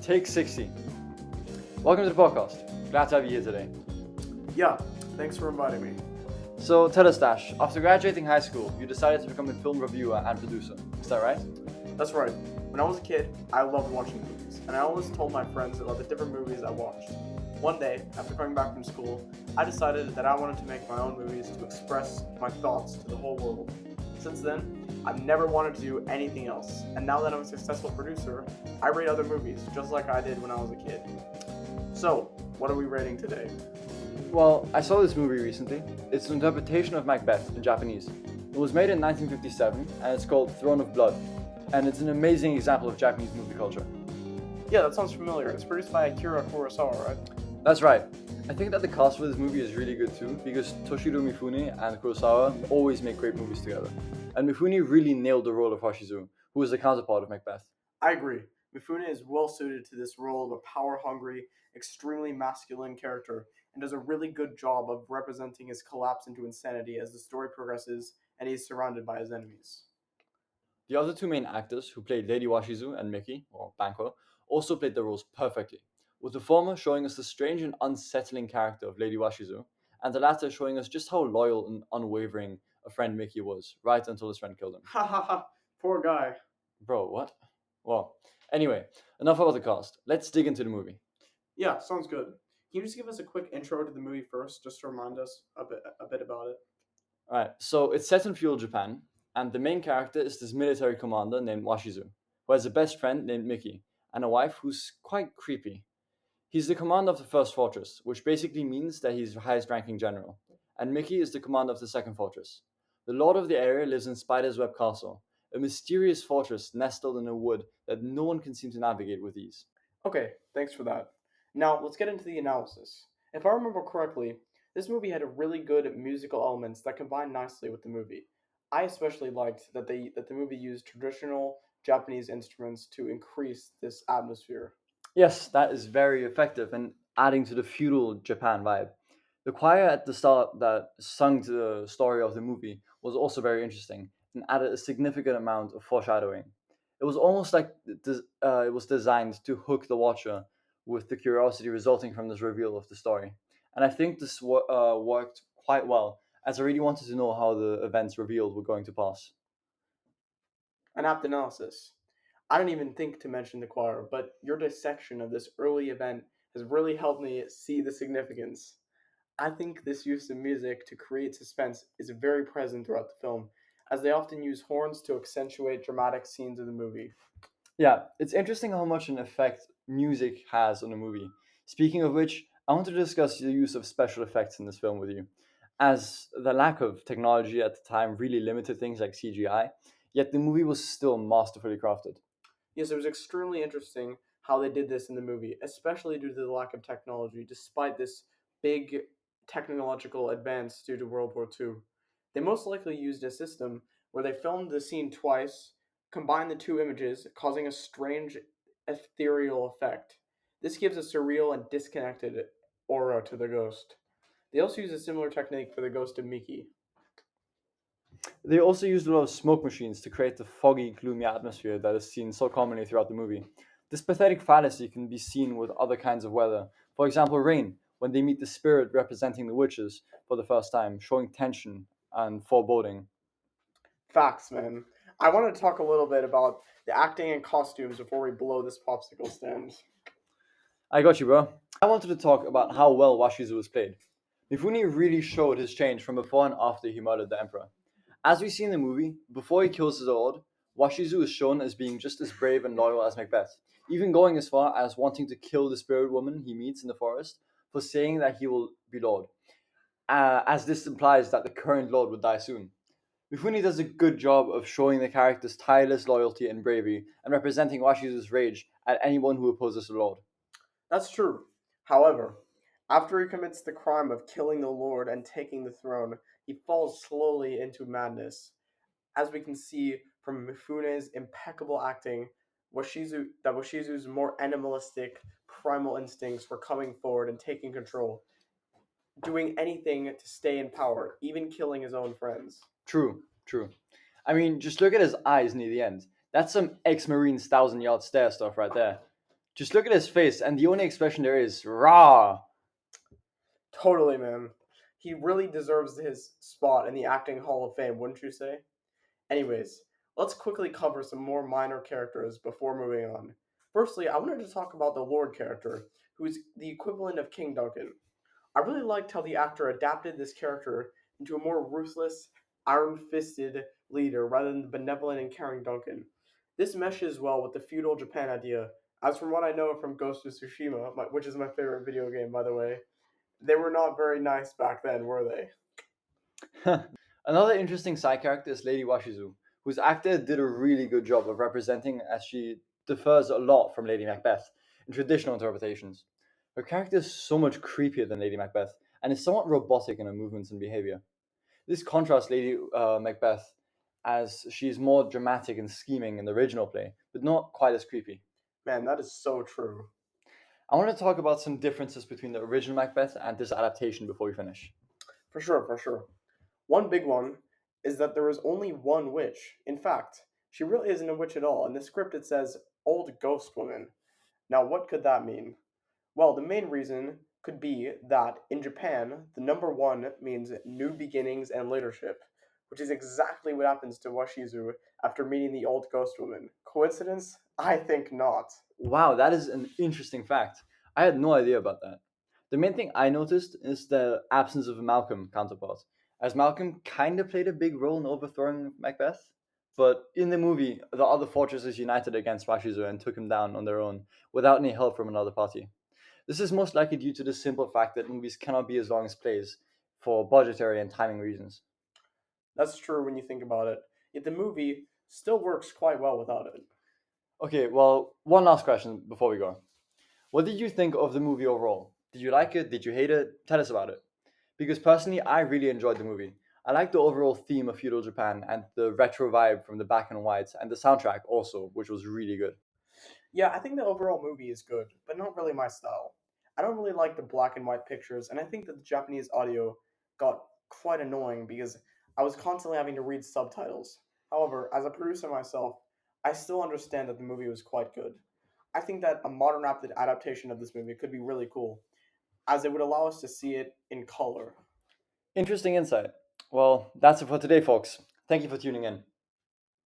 Take 60. Welcome to the podcast. Glad to have you here today. Yeah, thanks for inviting me. So tell us, Dash, after graduating high school, you decided to become a film reviewer and producer. Is that right? That's right. When I was a kid, I loved watching movies, and I always told my friends about the different movies I watched. One day, after coming back from school, I decided that I wanted to make my own movies to express my thoughts to the whole world. Since then, I've never wanted to do anything else, and now that I'm a successful producer, I rate other movies just like I did when I was a kid. So, what are we rating today? Well, I saw this movie recently. It's an interpretation of Macbeth in Japanese. It was made in 1957 and it's called Throne of Blood. And it's an amazing example of Japanese movie culture. Yeah, that sounds familiar. It's produced by Akira Kurosawa, right? That's right. I think that the cast for this movie is really good too because Toshiro Mifune and Kurosawa always make great movies together. And Mifune really nailed the role of Hashizu, who is the counterpart of Macbeth. I agree. Mifune is well suited to this role of a power-hungry, extremely masculine character and does a really good job of representing his collapse into insanity as the story progresses and he is surrounded by his enemies. The other two main actors, who played Lady Washizu and Miki, or Banquo, also played their roles perfectly, with the former showing us the strange and unsettling character of Lady Washizu, and the latter showing us just how loyal and unwavering a friend Miki was, right until his friend killed him. Ha ha ha, poor guy. Bro, what? Well, anyway, enough about the cast. Let's dig into the movie. Yeah, sounds good. Can you just give us a quick intro to the movie first, just to remind us a bit about it? Alright, so it's set in feudal Japan, and the main character is this military commander named Washizu, who has a best friend named Miki, and a wife who's quite creepy. He's the commander of the first fortress, which basically means that he's the highest ranking general, and Mickey is the commander of the second fortress. The lord of the area lives in Spider's Web Castle, a mysterious fortress nestled in a wood that no one can seem to navigate with ease. Okay, thanks for that. Now, let's get into the analysis. If I remember correctly, this movie had a really good musical elements that combined nicely with the movie. I especially liked that the movie used traditional Japanese instruments to increase this atmosphere. Yes, that is very effective and adding to the feudal Japan vibe. The choir at the start that sung to the story of the movie was also very interesting and added a significant amount of foreshadowing. It was almost like it was designed to hook the watcher with the curiosity resulting from this reveal of the story. And I think this worked quite well, as I really wanted to know how the events revealed were going to pass. An apt analysis. I didn't even think to mention the choir, but your dissection of this early event has really helped me see the significance. I think this use of music to create suspense is very present throughout the film, as they often use horns to accentuate dramatic scenes of the movie. Yeah, it's interesting how much an effect music has on a movie. Speaking of which, I want to discuss the use of special effects in this film with you, as the lack of technology at the time really limited things like CGI, yet the movie was still masterfully crafted. Yes, it was extremely interesting how they did this in the movie, especially due to the lack of technology, despite this big technological advance due to World War II. They most likely used a system where they filmed the scene twice, combined the two images, causing a strange ethereal effect. This gives a surreal and disconnected aura to the ghost. They also use a similar technique for the ghost of Miki. They also used a lot of smoke machines to create the foggy, gloomy atmosphere that is seen so commonly throughout the movie. This pathetic fallacy can be seen with other kinds of weather. For example, rain, when they meet the spirit representing the witches for the first time, showing tension and foreboding. Facts, man. I want to talk a little bit about the acting and costumes before we blow this popsicle stand. I got you, bro. I wanted to talk about how well Washizu was played. Mifune really showed his change from before and after he murdered the Emperor. As we see in the movie, before he kills his lord, Washizu is shown as being just as brave and loyal as Macbeth, even going as far as wanting to kill the spirit woman he meets in the forest for saying that he will be lord, as this implies that the current lord would die soon. Mifune does a good job of showing the character's tireless loyalty and bravery and representing Washizu's rage at anyone who opposes the lord. That's true. However, after he commits the crime of killing the Lord and taking the throne, he falls slowly into madness. As we can see from Mifune's impeccable acting, Washizu's more animalistic, primal instincts were coming forward and taking control, doing anything to stay in power, even killing his own friends. True, true. I mean, just look at his eyes near the end. That's some ex Marines 1,000 yard stare stuff right there. Just look at his face, and the only expression there is rah. Totally, man. He really deserves his spot in the Acting Hall of Fame, wouldn't you say? Anyways, let's quickly cover some more minor characters before moving on. Firstly, I wanted to talk about the Lord character, who is the equivalent of King Duncan. I really liked how the actor adapted this character into a more ruthless, iron fisted leader rather than the benevolent and caring Duncan. This meshes well with the feudal Japan idea, as from what I know from Ghost of Tsushima, which is my favorite video game, by the way. They were not very nice back then, were they? Another interesting side character is Lady Washizu, whose actor did a really good job of representing as she differs a lot from Lady Macbeth in traditional interpretations. Her character is so much creepier than Lady Macbeth and is somewhat robotic in her movements and behavior. This contrasts Lady Macbeth as she's more dramatic and scheming in the original play, but not quite as creepy. Man, that is so true. I want to talk about some differences between the original Macbeth and this adaptation before we finish. For sure, for sure. One big one is that there is only one witch. In fact, she really isn't a witch at all. In the script, it says old ghost woman. Now, what could that mean? Well, the main reason could be that in Japan, the number one means new beginnings and leadership, which is exactly what happens to Washizu after meeting the old ghost woman. Coincidence? I think not. Wow, that is an interesting fact. I had no idea about that. The main thing I noticed is the absence of a Malcolm counterpart, as Malcolm kind of played a big role in overthrowing Macbeth. But in the movie, the other fortresses united against Washizu and took him down on their own without any help from another party. This is most likely due to the simple fact that movies cannot be as long as plays for budgetary and timing reasons. That's true when you think about it. Yet the movie still works quite well without it. Okay, well, one last question before we go. What did you think of the movie overall? Did you like it? Did you hate it? Tell us about it. Because personally, I really enjoyed the movie. I like the overall theme of feudal Japan and the retro vibe from the black and whites and the soundtrack also, which was really good. Yeah, I think the overall movie is good, but not really my style. I don't really like the black and white pictures, and I think that the Japanese audio got quite annoying because I was constantly having to read subtitles. However, as a producer myself, I still understand that the movie was quite good. I think that a modern adaptation of this movie could be really cool, as it would allow us to see it in color. Interesting insight. Well, that's it for today, folks. Thank you for tuning in.